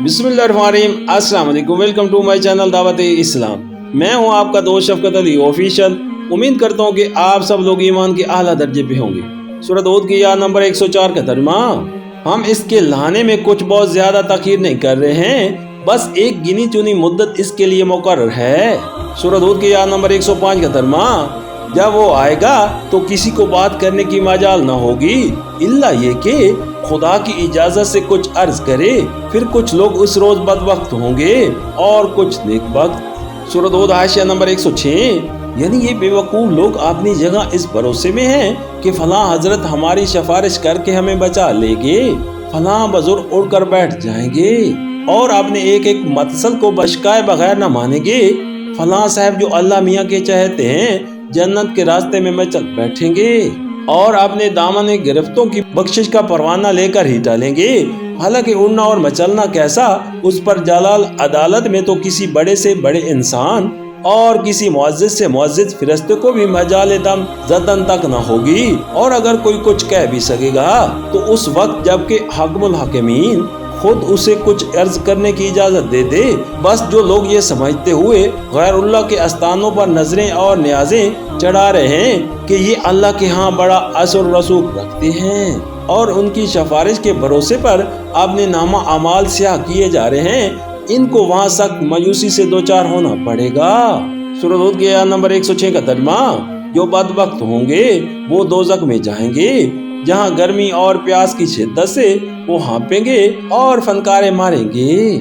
बिस्मिल्लाहिर्रहमानिर्रहीम, अस्सलाम वालेकुम। वेलकम टू माय चैनल दावत इस्लाम। मैं हूं आपका दोस्त शफकत अली ऑफिशियल। उम्मीद करता हूं कि आप सब लोग ईमान के आला दर्जे पे होंगे। सूरत हूद की आयत नंबर 104 का तर्जुमा। हम इसके लाने में कुछ बहुत ज्यादा तखीर नहीं कर रहे हैं, बस एक गिनी चुनी मुद्दत इसके लिए मुकर्रर है। सूरत हूद की आयत नंबर 105 का तर्जुमा। जब वो आएगा तो किसी को बात करने की मजाल न होगी, इल्ला ये कि खुदा की इजाजत से कुछ अर्ज करे। फिर कुछ लोग उस रोज बदबख्त होंगे और कुछ नेकबख्त। सूरत हूद हाशिया नंबर 106। यानी ये बेवकूफ लोग अपनी जगह इस भरोसे में हैं कि फलां हजरत हमारी सिफारिश करके हमें बचा लेंगे, फलां बुजुर्ग उड़कर बैठ जाएंगे और अपने एक एक मतसल को बशकाए बगैर न मानेंगे, फलां साहब जो अल्लाह मियाँ के चाहते हैं जन्नत के रास्ते में मचल बैठेंगे और अपने दामन गिरफ्तों की बख्शिश का परवाना लेकर ही टालेंगे। हालांकि उड़ना और मचलना कैसा, उस पर जलाल अदालत में तो किसी बड़े से बड़े इंसान और किसी मुअज्जिज से मुअज्जिज फिरिश्ते को भी मजाल दम जदन तक न होगी। और अगर कोई कुछ कह भी सकेगा तो उस वक्त जबकि हकमुल हकीमीन खुद उसे कुछ अर्ज करने की इजाजत दे दे। बस जो लोग ये समझते हुए गैरुल्लाह के आस्थानों पर नजरें और न्याज़ें चढ़ा रहे हैं कि ये अल्लाह के यहाँ बड़ा असर रसूख रखते हैं और उनकी सिफारिश के भरोसे पर अपने नामा अमाल स्याह किए जा रहे हैं, इनको वहाँ सख्त मायूसी से दो चार होना पड़ेगा। सूरत हूद की आयत नंबर 106 का तर्जुमा। जो बदबख्त होंगे वो दोज़ख में जाएंगे, जहाँ गर्मी और प्यास की शिद्दत से वो हाँपेंगे और फनकारे मारेंगे।